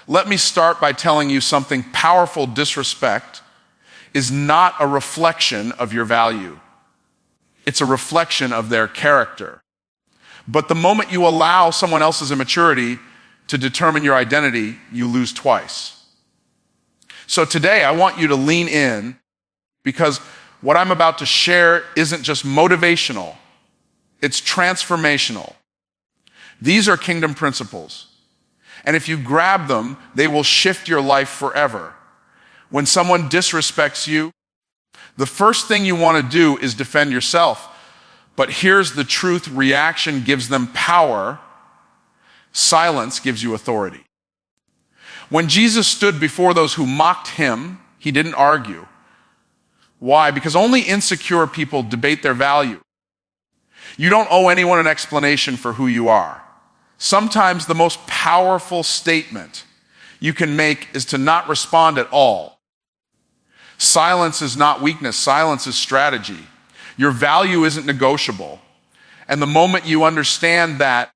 Let me start by telling you something powerful. Disrespect is not a reflection of your value. It's a reflection of their character. But the moment you allow someone else's immaturity to determine your identity, you lose twice. So today I want you to lean in, because what I'm about to share isn't just motivational, it's transformational. These are kingdom principles. And if you grab them, they will shift your life forever. When someone disrespects you, the first thing you want to do is defend yourself. But here's the truth: reaction gives them power. Silence gives you authority. When Jesus stood before those who mocked him, he didn't argue. Why? Because only insecure people debate their value. You don't owe anyone an explanation for who you are. Sometimes the most powerful statement you can make is to not respond at all. Silence is not weakness. Silence is strategy. Your value isn't negotiable. And the moment you understand that,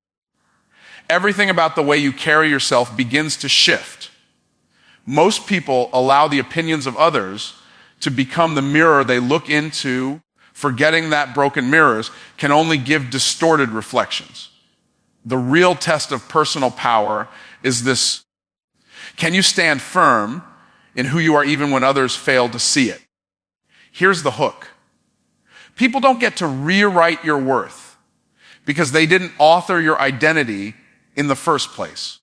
everything about the way you carry yourself begins to shift. Most people allow the opinions of others to become the mirror they look into, forgetting that broken mirrors can only give distorted reflections. The real test of personal power is this: can you stand firm in who you are even when others fail to see it? Here's the hook. People don't get to rewrite your worth because they didn't author your identity in the first place.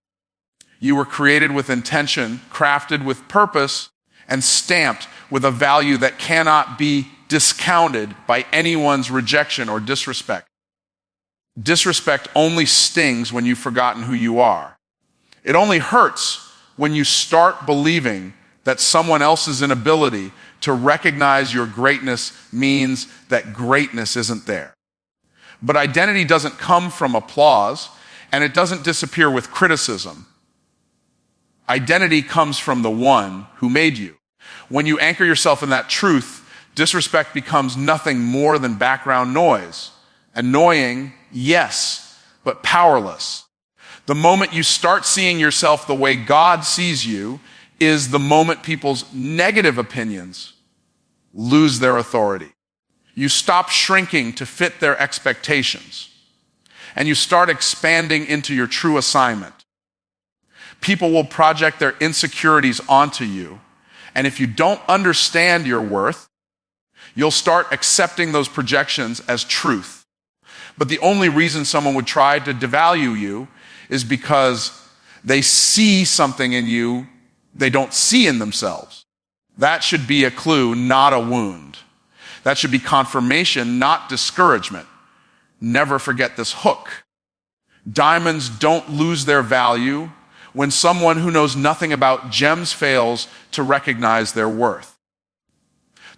You were created with intention, crafted with purpose, and stamped with a value that cannot be discounted by anyone's rejection or disrespect. Disrespect only stings when you've forgotten who you are. It only hurts when you start believing that someone else's inability to recognize your greatness means that greatness isn't there. But identity doesn't come from applause, and it doesn't disappear with criticism. Identity comes from the one who made you. When you anchor yourself in that truth, disrespect becomes nothing more than background noise. Annoying, yes, but powerless. The moment you start seeing yourself the way God sees you is the moment people's negative opinions lose their authority. You stop shrinking to fit their expectations, and you start expanding into your true assignment. People will project their insecurities onto you, and if you don't understand your worth, you'll start accepting those projections as truth. But the only reason someone would try to devalue you is because they see something in you they don't see in themselves. That should be a clue, not a wound. That should be confirmation, not discouragement. Never forget this hook. Diamonds don't lose their value when someone who knows nothing about gems fails to recognize their worth.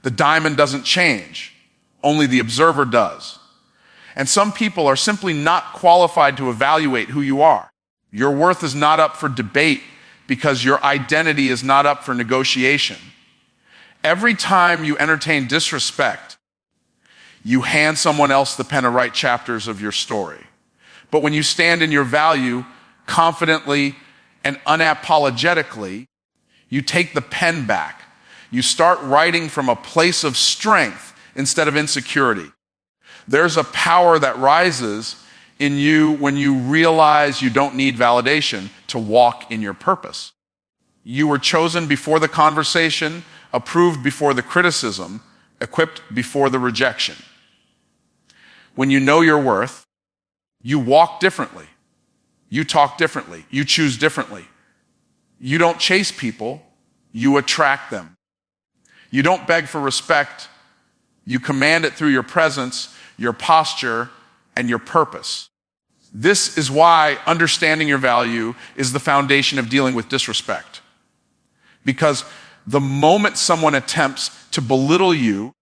The diamond doesn't change, only the observer does. And some people are simply not qualified to evaluate who you are. Your worth is not up for debate because your identity is not up for negotiation. Every time you entertain disrespect, you hand someone else the pen to write chapters of your story. But when you stand in your value confidently and unapologetically, you take the pen back. You start writing from a place of strength instead of insecurity. There's a power that rises in you when you realize you don't need validation to walk in your purpose. You were chosen before the conversation, approved before the criticism, equipped before the rejection. When you know your worth, you walk differently. You talk differently. You choose differently. You don't chase people, you attract them. You don't beg for respect, you command it through your presence, your posture, and your purpose. This is why understanding your value is the foundation of dealing with disrespect. Because the moment someone attempts to belittle you,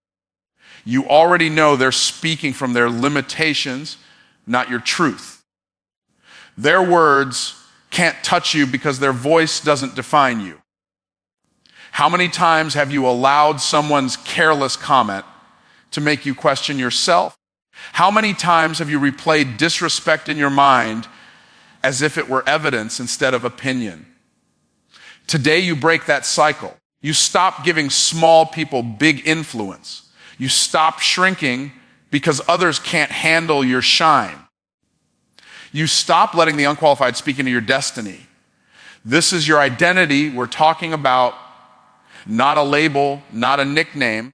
you already know they're speaking from their limitations, not your truth. Their words can't touch you because their voice doesn't define you. How many times have you allowed someone's careless comment to make you question yourself? How many times have you replayed disrespect in your mind as if it were evidence instead of opinion? Today you break that cycle. You stop giving small people big influence. You stop shrinking because others can't handle your shine. You stop letting the unqualified speak into your destiny. This is your identity we're talking about, not a label, not a nickname,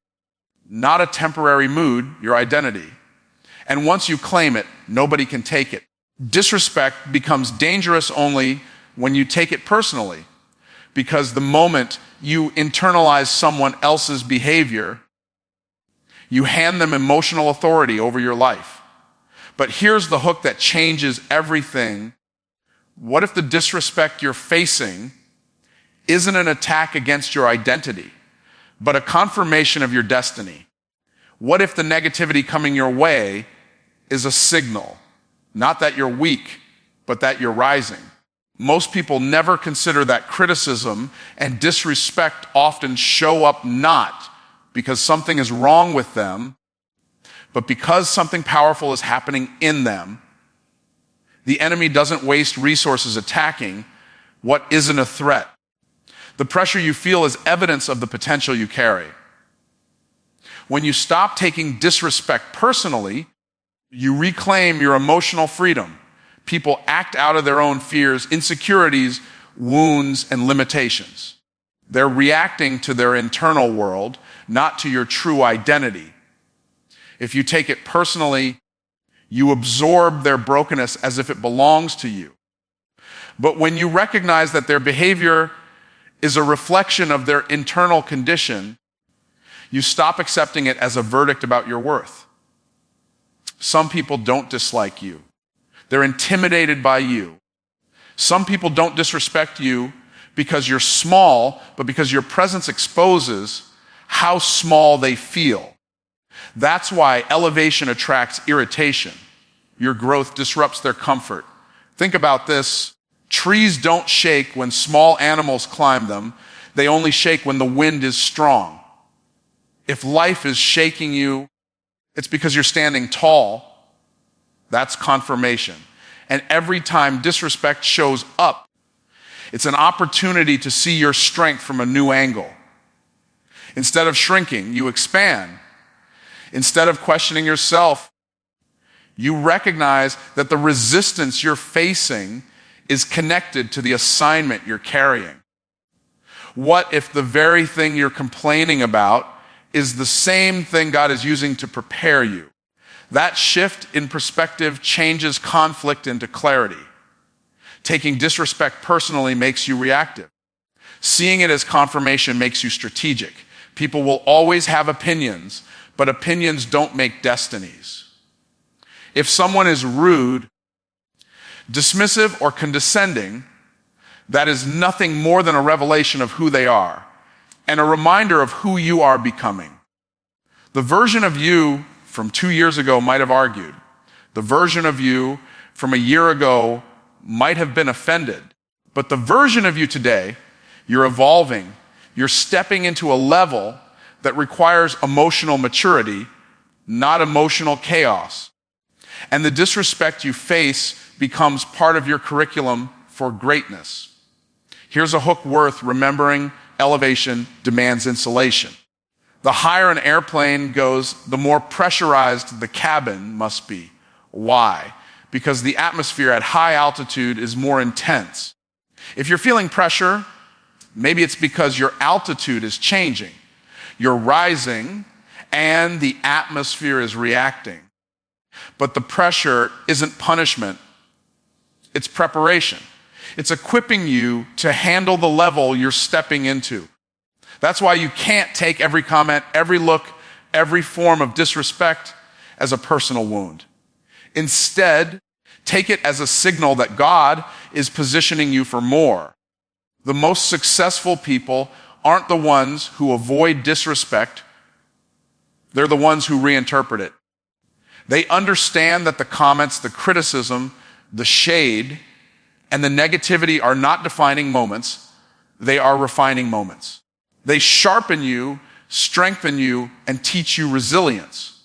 not a temporary mood, your identity. And once you claim it, nobody can take it. Disrespect becomes dangerous only when you take it personally, because the moment you internalize someone else's behavior, you hand them emotional authority over your life. But here's the hook that changes everything. What if the disrespect you're facing isn't an attack against your identity, but a confirmation of your destiny? What if the negativity coming your way is a signal, not that you're weak, but that you're rising? Most people never consider that criticism and disrespect often show up not because something is wrong with them, but because something powerful is happening in them. The enemy doesn't waste resources attacking what isn't a threat. The pressure you feel is evidence of the potential you carry. When you stop taking disrespect personally, you reclaim your emotional freedom. People act out of their own fears, insecurities, wounds, and limitations. They're reacting to their internal world, not to your true identity. If you take it personally, you absorb their brokenness as if it belongs to you. But when you recognize that their behavior is a reflection of their internal condition, you stop accepting it as a verdict about your worth. Some people don't dislike you. They're intimidated by you. Some people don't disrespect you because you're small, but because your presence exposes how small they feel. That's why elevation attracts irritation. Your growth disrupts their comfort. Think about this. Trees don't shake when small animals climb them. They only shake when the wind is strong. If life is shaking you, it's because you're standing tall. That's confirmation. And every time disrespect shows up, it's an opportunity to see your strength from a new angle. Instead of shrinking, you expand. Instead of questioning yourself, you recognize that the resistance you're facing is connected to the assignment you're carrying. What if the very thing you're complaining about is the same thing God is using to prepare you? That shift in perspective changes conflict into clarity. Taking disrespect personally makes you reactive. Seeing it as confirmation makes you strategic. People will always have opinions, but opinions don't make destinies. If someone is rude, dismissive, or condescending, that is nothing more than a revelation of who they are and a reminder of who you are becoming. The version of you from 2 years ago might have argued. The version of you from a year ago might have been offended. But the version of you today, you're evolving. You're stepping into a level that requires emotional maturity, not emotional chaos. And the disrespect you face becomes part of your curriculum for greatness. Here's a hook worth remembering: elevation demands insulation. The higher an airplane goes, the more pressurized the cabin must be. Why? Because the atmosphere at high altitude is more intense. If you're feeling pressure, maybe it's because your altitude is changing. You're rising and the atmosphere is reacting. But the pressure isn't punishment, it's preparation. It's equipping you to handle the level you're stepping into. That's why you can't take every comment, every look, every form of disrespect as a personal wound. Instead, take it as a signal that God is positioning you for more. The most successful people aren't the ones who avoid disrespect. They're the ones who reinterpret it. They understand that the comments, the criticism, the shade, and the negativity are not defining moments. They are refining moments. They sharpen you, strengthen you, and teach you resilience.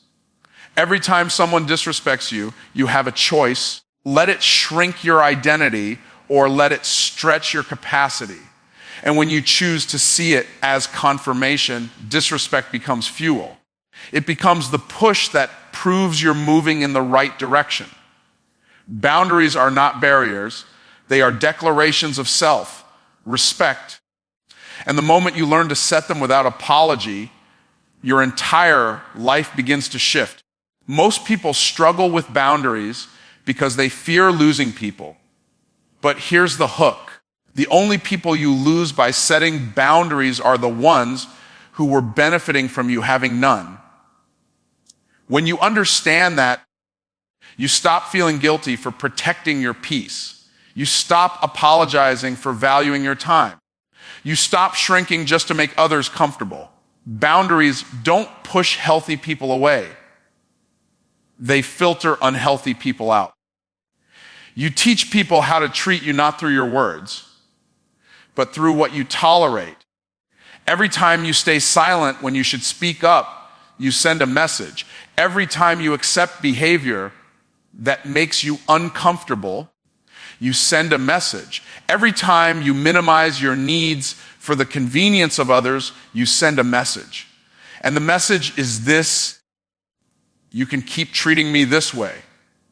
Every time someone disrespects you, you have a choice. Let it shrink your identity or let it stretch your capacity. And when you choose to see it as confirmation, disrespect becomes fuel. It becomes the push that proves you're moving in the right direction. Boundaries are not barriers. They are declarations of self, respect. And the moment you learn to set them without apology, your entire life begins to shift. Most people struggle with boundaries because they fear losing people. But here's the hook. The only people you lose by setting boundaries are the ones who were benefiting from you having none. When you understand that, you stop feeling guilty for protecting your peace. You stop apologizing for valuing your time. You stop shrinking just to make others comfortable. Boundaries don't push healthy people away. They filter unhealthy people out. You teach people how to treat you not through your words, but through what you tolerate. Every time you stay silent when you should speak up, you send a message. Every time you accept behavior that makes you uncomfortable, you send a message. Every time you minimize your needs for the convenience of others, you send a message. And the message is this: you can keep treating me this way.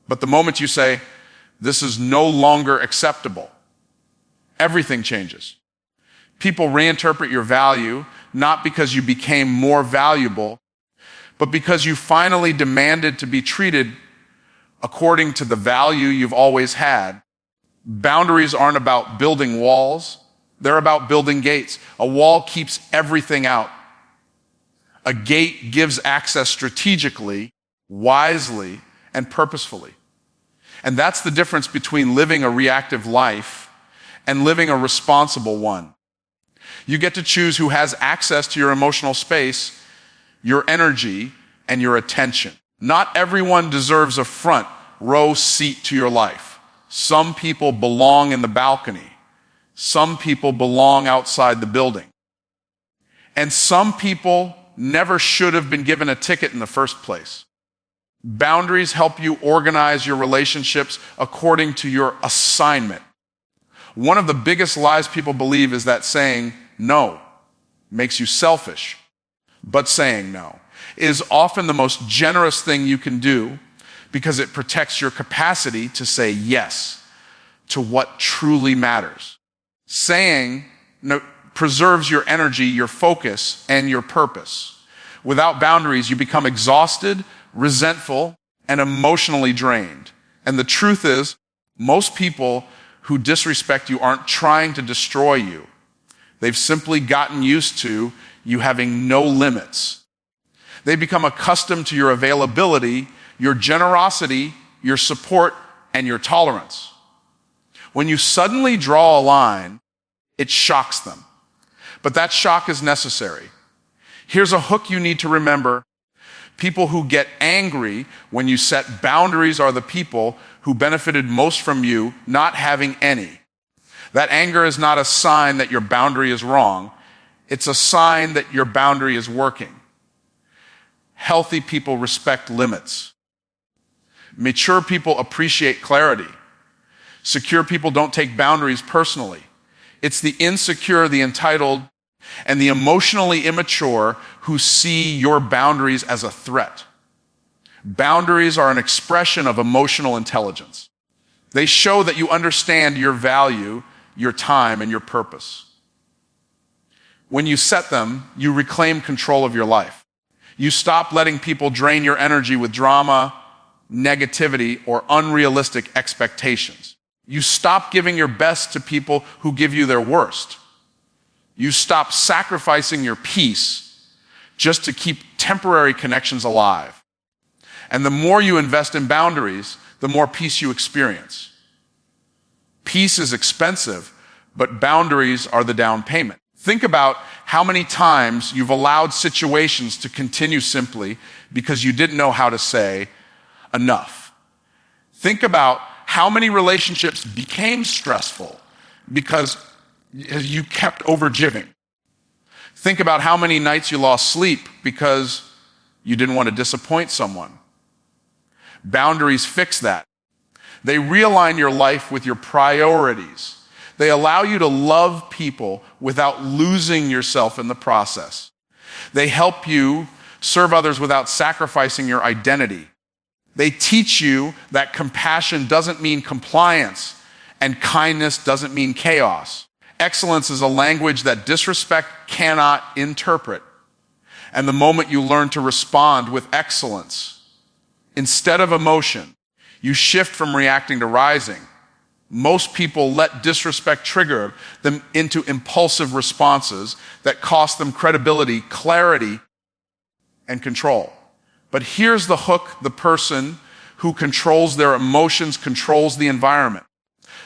But the moment you say, this is no longer acceptable, everything changes. People reinterpret your value, not because you became more valuable, but because you finally demanded to be treated according to the value you've always had. Boundaries aren't about building walls. They're about building gates. A wall keeps everything out. A gate gives access strategically, wisely, and purposefully. And that's the difference between living a reactive life and living a responsible one. You get to choose who has access to your emotional space, your energy, and your attention. Not everyone deserves a front row seat to your life. Some people belong in the balcony. Some people belong outside the building. And some people never should have been given a ticket in the first place. Boundaries help you organize your relationships according to your assignment. One of the biggest lies people believe is that saying no makes you selfish. But saying no is often the most generous thing you can do because it protects your capacity to say yes to what truly matters. Saying no preserves your energy, your focus, and your purpose. Without boundaries, you become exhausted, resentful, and emotionally drained. And the truth is, most people who disrespect you aren't trying to destroy you. They've simply gotten used to you having no limits. They become accustomed to your availability, your generosity, your support, and your tolerance. When you suddenly draw a line, it shocks them. But that shock is necessary. Here's a hook you need to remember. People who get angry when you set boundaries are the people who benefited most from you not having any. That anger is not a sign that your boundary is wrong. It's a sign that your boundary is working. Healthy people respect limits. Mature people appreciate clarity. Secure people don't take boundaries personally. It's the insecure, the entitled, and the emotionally immature who see your boundaries as a threat. Boundaries are an expression of emotional intelligence. They show that you understand your value, your time, and your purpose. When you set them, you reclaim control of your life. You stop letting people drain your energy with drama, negativity, or unrealistic expectations. You stop giving your best to people who give you their worst. You stop sacrificing your peace just to keep temporary connections alive. And the more you invest in boundaries, the more peace you experience. Peace is expensive, but boundaries are the down payment. Think about how many times you've allowed situations to continue simply because you didn't know how to say enough. Think about how many relationships became stressful because you kept overgiving. Think about how many nights you lost sleep because you didn't want to disappoint someone. Boundaries fix that. They realign your life with your priorities. They allow you to love people without losing yourself in the process. They help you serve others without sacrificing your identity. They teach you that compassion doesn't mean compliance and kindness doesn't mean chaos. Excellence is a language that disrespect cannot interpret. And the moment you learn to respond with excellence, instead of emotion, you shift from reacting to rising. Most people let disrespect trigger them into impulsive responses that cost them credibility, clarity, and control. But here's the hook: the person who controls their emotions controls the environment.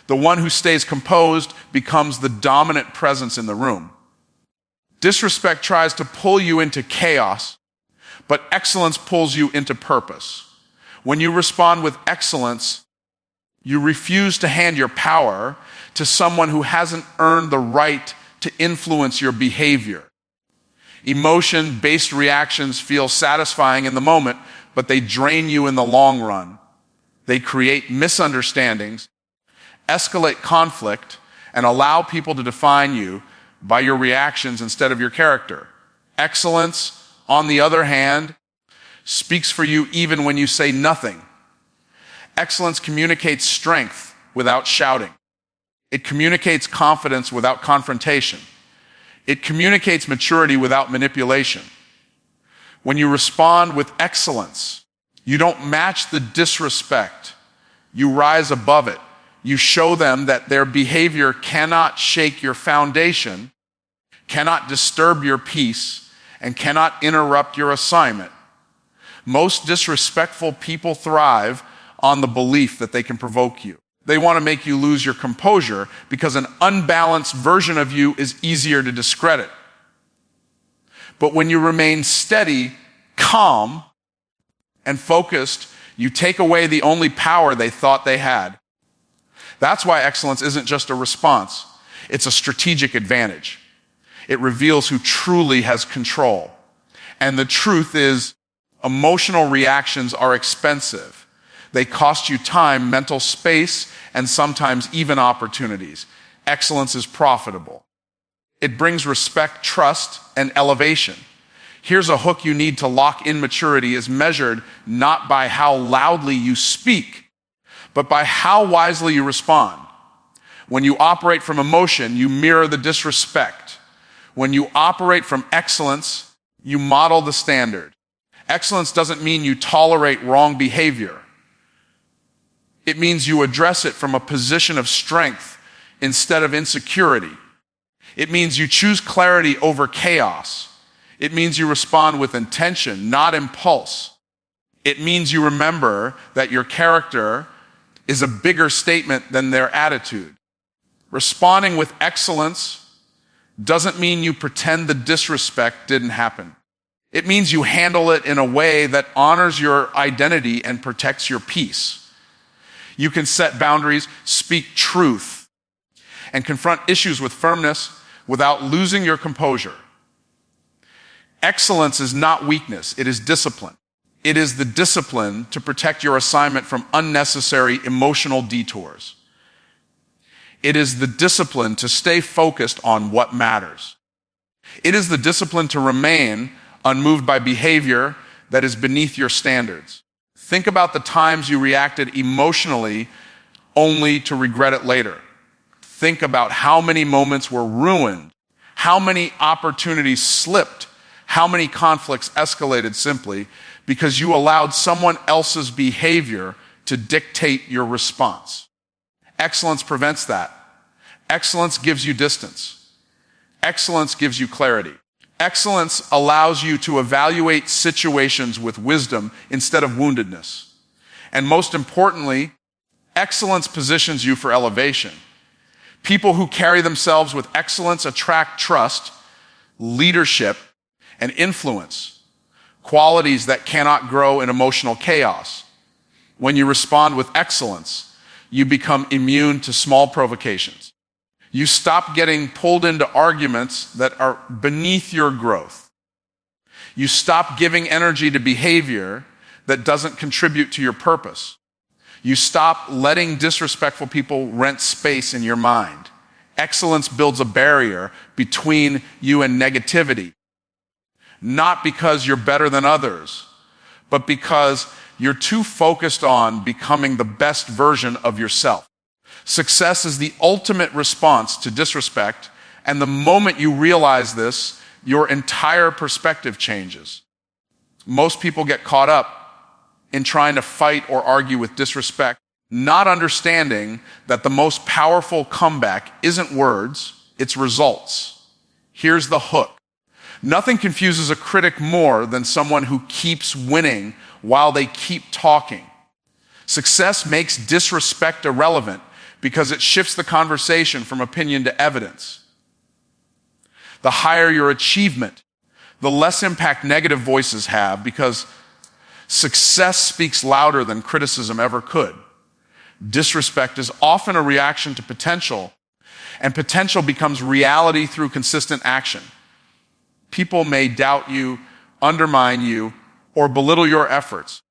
The one who stays composed becomes the dominant presence in the room. Disrespect tries to pull you into chaos, but excellence pulls you into purpose. When you respond with excellence, you refuse to hand your power to someone who hasn't earned the right to influence your behavior. Emotion-based reactions feel satisfying in the moment, but they drain you in the long run. They create misunderstandings, escalate conflict, and allow people to define you by your reactions instead of your character. Excellence, on the other hand, speaks for you even when you say nothing. Excellence communicates strength without shouting. It communicates confidence without confrontation. It communicates maturity without manipulation. When you respond with excellence, you don't match the disrespect. You rise above it. You show them that their behavior cannot shake your foundation, cannot disturb your peace, and cannot interrupt your assignment. Most disrespectful people thrive on the belief that they can provoke you. They want to make you lose your composure because an unbalanced version of you is easier to discredit. But when you remain steady, calm, and focused, you take away the only power they thought they had. That's why excellence isn't just a response. It's a strategic advantage. It reveals who truly has control. And the truth is, emotional reactions are expensive. They cost you time, mental space, and sometimes even opportunities. Excellence is profitable. It brings respect, trust, and elevation. Here's a hook you need to lock in: maturity is measured not by how loudly you speak, but by how wisely you respond. When you operate from emotion, you mirror the disrespect. When you operate from excellence, you model the standard. Excellence doesn't mean you tolerate wrong behavior. It means you address it from a position of strength instead of insecurity. It means you choose clarity over chaos. It means you respond with intention, not impulse. It means you remember that your character is a bigger statement than their attitude. Responding with excellence doesn't mean you pretend the disrespect didn't happen. It means you handle it in a way that honors your identity and protects your peace. You can set boundaries, speak truth, and confront issues with firmness without losing your composure. Excellence is not weakness, it is discipline. It is the discipline to protect your assignment from unnecessary emotional detours. It is the discipline to stay focused on what matters. It is the discipline to remain unmoved by behavior that is beneath your standards. Think about the times you reacted emotionally only to regret it later. Think about how many moments were ruined, how many opportunities slipped, how many conflicts escalated simply because you allowed someone else's behavior to dictate your response. Excellence prevents that. Excellence gives you distance. Excellence gives you clarity. Excellence allows you to evaluate situations with wisdom instead of woundedness. And most importantly, excellence positions you for elevation. People who carry themselves with excellence attract trust, leadership, and influence, qualities that cannot grow in emotional chaos. When you respond with excellence, you become immune to small provocations. You stop getting pulled into arguments that are beneath your growth. You stop giving energy to behavior that doesn't contribute to your purpose. You stop letting disrespectful people rent space in your mind. Excellence builds a barrier between you and negativity, not because you're better than others, but because you're too focused on becoming the best version of yourself. Success is the ultimate response to disrespect, and the moment you realize this, your entire perspective changes. Most people get caught up in trying to fight or argue with disrespect, not understanding that the most powerful comeback isn't words, it's results. Here's the hook. Nothing confuses a critic more than someone who keeps winning while they keep talking. Success makes disrespect irrelevant because it shifts the conversation from opinion to evidence. The higher your achievement, the less impact negative voices have because success speaks louder than criticism ever could. Disrespect is often a reaction to potential, and potential becomes reality through consistent action. People may doubt you, undermine you, or belittle your efforts,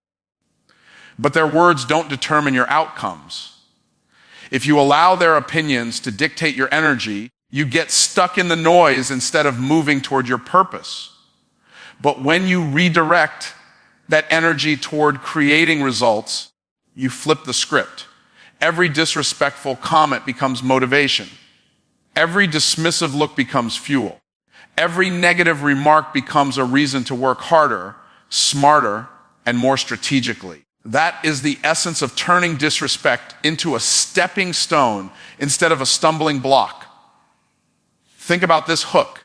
but their words don't determine your outcomes. If you allow their opinions to dictate your energy, you get stuck in the noise instead of moving toward your purpose. But when you redirect that energy toward creating results, you flip the script. Every disrespectful comment becomes motivation. Every dismissive look becomes fuel. Every negative remark becomes a reason to work harder, smarter, and more strategically. That is the essence of turning disrespect into a stepping stone instead of a stumbling block. Think about this hook.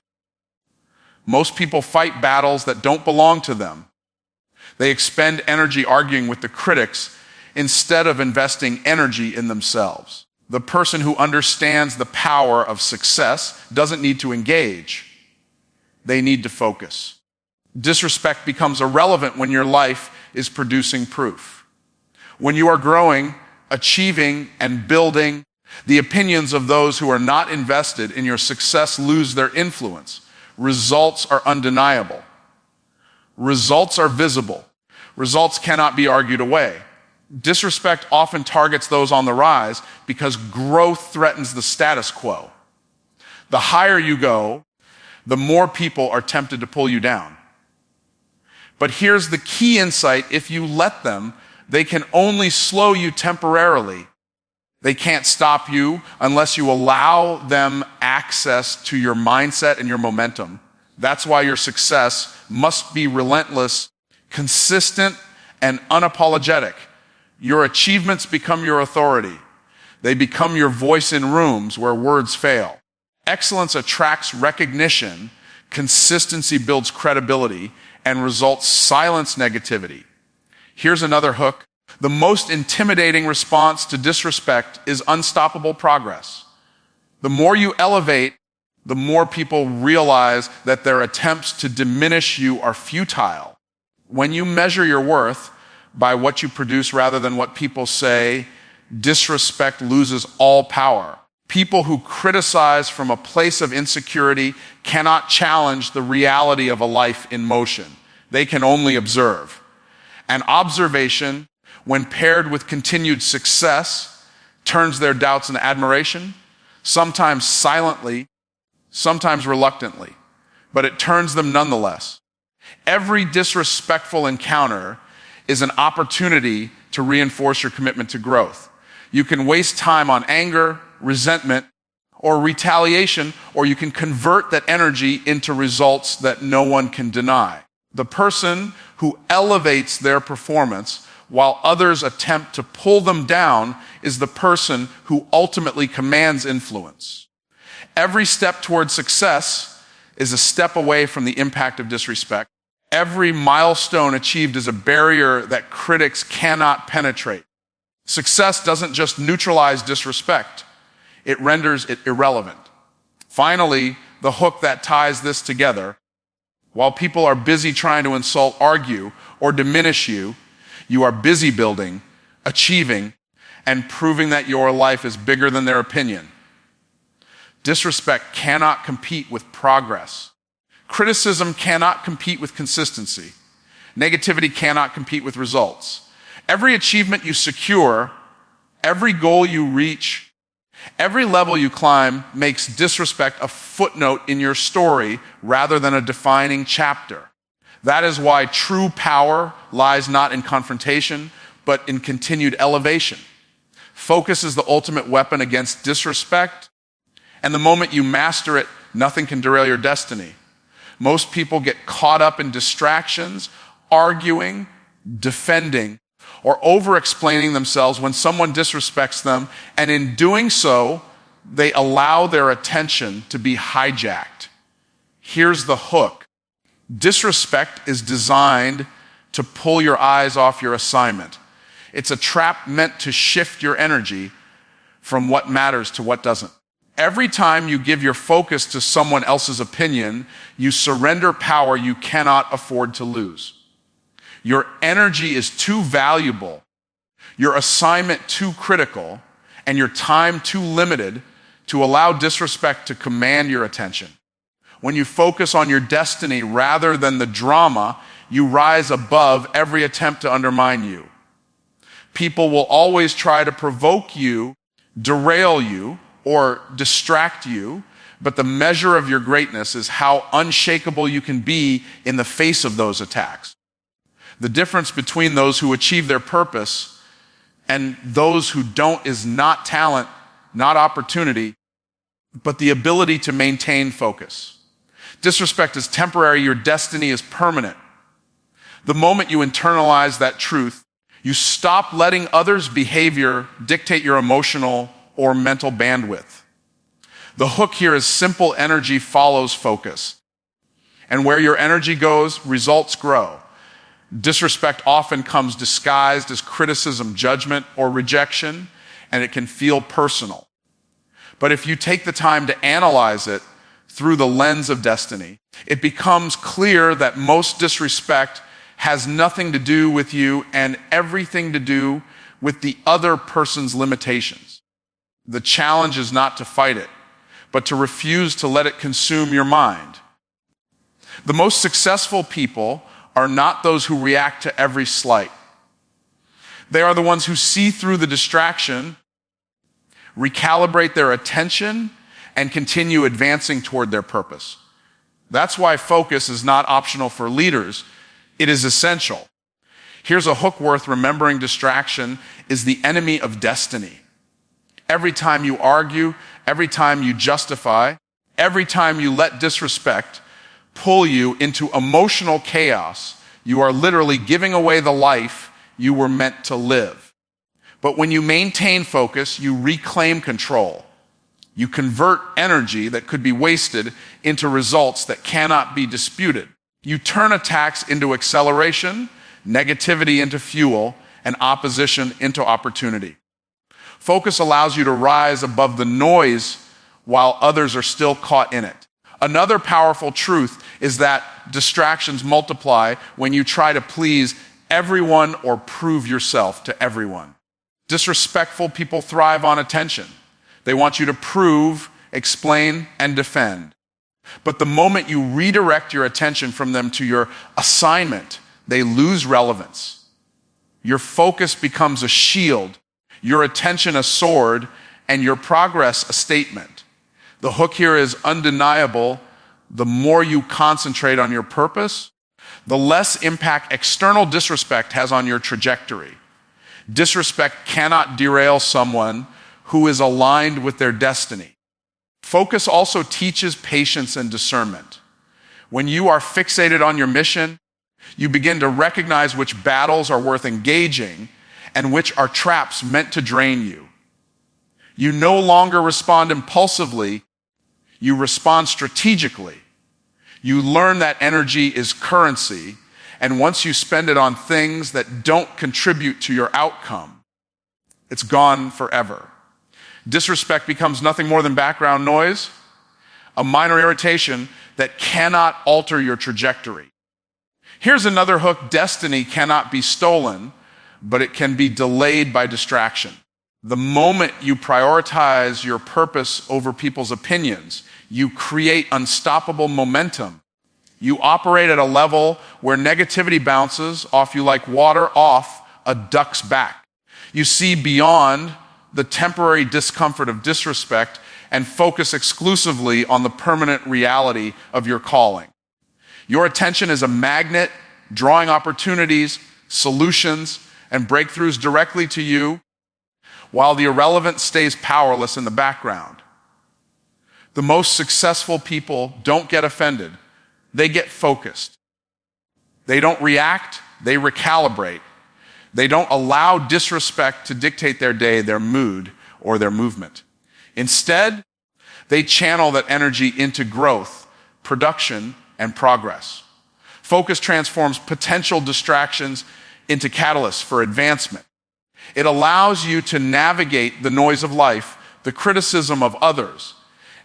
Most people fight battles that don't belong to them. They expend energy arguing with the critics instead of investing energy in themselves. The person who understands the power of success doesn't need to engage. They need to focus. Disrespect becomes irrelevant when your life is producing proof. When you are growing, achieving, and building, the opinions of those who are not invested in your success lose their influence. Results are undeniable. Results are visible. Results cannot be argued away. Disrespect often targets those on the rise because growth threatens the status quo. The higher you go, the more people are tempted to pull you down. But here's the key insight: if you let them, they can only slow you temporarily. They can't stop you unless you allow them access to your mindset and your momentum. That's why your success must be relentless, consistent, and unapologetic. Your achievements become your authority. They become your voice in rooms where words fail. Excellence attracts recognition, consistency builds credibility, and results silence negativity. Here's another hook. The most intimidating response to disrespect is unstoppable progress. The more you elevate, the more people realize that their attempts to diminish you are futile. When you measure your worth by what you produce rather than what people say, disrespect loses all power. People who criticize from a place of insecurity cannot challenge the reality of a life in motion. They can only observe. And observation, when paired with continued success, turns their doubts into admiration, sometimes silently, sometimes reluctantly, but it turns them nonetheless. Every disrespectful encounter is an opportunity to reinforce your commitment to growth. You can waste time on anger, resentment, or retaliation, or you can convert that energy into results that no one can deny. The person who elevates their performance while others attempt to pull them down is the person who ultimately commands influence. Every step towards success is a step away from the impact of disrespect. Every milestone achieved is a barrier that critics cannot penetrate. Success doesn't just neutralize disrespect, it renders it irrelevant. Finally, the hook that ties this together: while people are busy trying to insult, argue, or diminish you, you are busy building, achieving, and proving that your life is bigger than their opinion. Disrespect cannot compete with progress. Criticism cannot compete with consistency. Negativity cannot compete with results. Every achievement you secure, every goal you reach, Every level you climb makes disrespect a footnote in your story rather than a defining chapter. That is why true power lies not in confrontation, but in continued elevation. Focus is the ultimate weapon against disrespect, and the moment you master it, nothing can derail your destiny. Most people get caught up in distractions, arguing, defending, or over-explaining themselves when someone disrespects them, and in doing so, they allow their attention to be hijacked. Here's the hook. Disrespect is designed to pull your eyes off your assignment. It's a trap meant to shift your energy from what matters to what doesn't. Every time you give your focus to someone else's opinion, you surrender power you cannot afford to lose. Your energy is too valuable, your assignment too critical, and your time too limited to allow disrespect to command your attention. When you focus on your destiny rather than the drama, you rise above every attempt to undermine you. People will always try to provoke you, derail you, or distract you, but the measure of your greatness is how unshakable you can be in the face of those attacks. The difference between those who achieve their purpose and those who don't is not talent, not opportunity, but the ability to maintain focus. Disrespect is temporary, your destiny is permanent. The moment you internalize that truth, you stop letting others' behavior dictate your emotional or mental bandwidth. The hook here is simple: energy follows focus. And where your energy goes, results grow. Disrespect often comes disguised as criticism, judgment, or rejection, and it can feel personal. But if you take the time to analyze it through the lens of destiny, it becomes clear that most disrespect has nothing to do with you and everything to do with the other person's limitations. The challenge is not to fight it, but to refuse to let it consume your mind. The most successful people are not those who react to every slight. They are the ones who see through the distraction, recalibrate their attention, and continue advancing toward their purpose. That's why focus is not optional for leaders. It is essential. Here's a hook worth remembering: distraction is the enemy of destiny. Every time you argue, every time you justify, every time you let disrespect pull you into emotional chaos, you are literally giving away the life you were meant to live. But when you maintain focus, you reclaim control. You convert energy that could be wasted into results that cannot be disputed. You turn attacks into acceleration, negativity into fuel, and opposition into opportunity. Focus allows you to rise above the noise while others are still caught in it. Another powerful truth is that distractions multiply when you try to please everyone or prove yourself to everyone. Disrespectful people thrive on attention. They want you to prove, explain, and defend. But the moment you redirect your attention from them to your assignment, they lose relevance. Your focus becomes a shield, your attention a sword, and your progress a statement. The hook here is undeniable. The more you concentrate on your purpose, the less impact external disrespect has on your trajectory. Disrespect cannot derail someone who is aligned with their destiny. Focus also teaches patience and discernment. When you are fixated on your mission, you begin to recognize which battles are worth engaging and which are traps meant to drain you. You no longer respond impulsively, you respond strategically. You learn that energy is currency, and once you spend it on things that don't contribute to your outcome, it's gone forever. Disrespect becomes nothing more than background noise, a minor irritation that cannot alter your trajectory. Here's another hook: destiny cannot be stolen, but it can be delayed by distraction. The moment you prioritize your purpose over people's opinions, you create unstoppable momentum. You operate at a level where negativity bounces off you like water off a duck's back. You see beyond the temporary discomfort of disrespect and focus exclusively on the permanent reality of your calling. Your attention is a magnet, drawing opportunities, solutions, and breakthroughs directly to you, while the irrelevant stays powerless in the background. The most successful people don't get offended. They get focused. They don't react, they recalibrate. They don't allow disrespect to dictate their day, their mood, or their movement. Instead, they channel that energy into growth, production, and progress. Focus transforms potential distractions into catalysts for advancement. It allows you to navigate the noise of life, the criticism of others,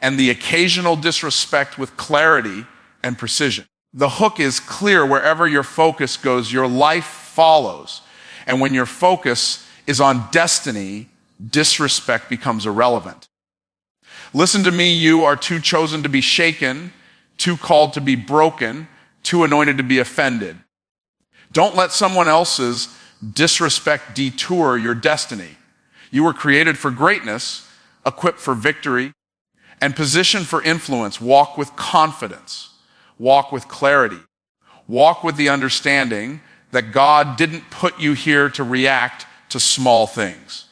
and the occasional disrespect with clarity and precision. The hook is clear. Wherever your focus goes, your life follows. And when your focus is on destiny, disrespect becomes irrelevant. Listen to me, you are too chosen to be shaken, too called to be broken, too anointed to be offended. Don't let someone else's disrespect detour your destiny. You were created for greatness, equipped for victory, and positioned for influence. Walk with confidence. Walk with clarity. Walk with the understanding that God didn't put you here to react to small things.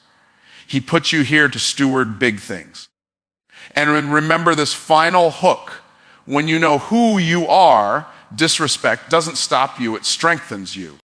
He put you here to steward big things. And remember this final hook. When you know who you are, disrespect doesn't stop you, it strengthens you.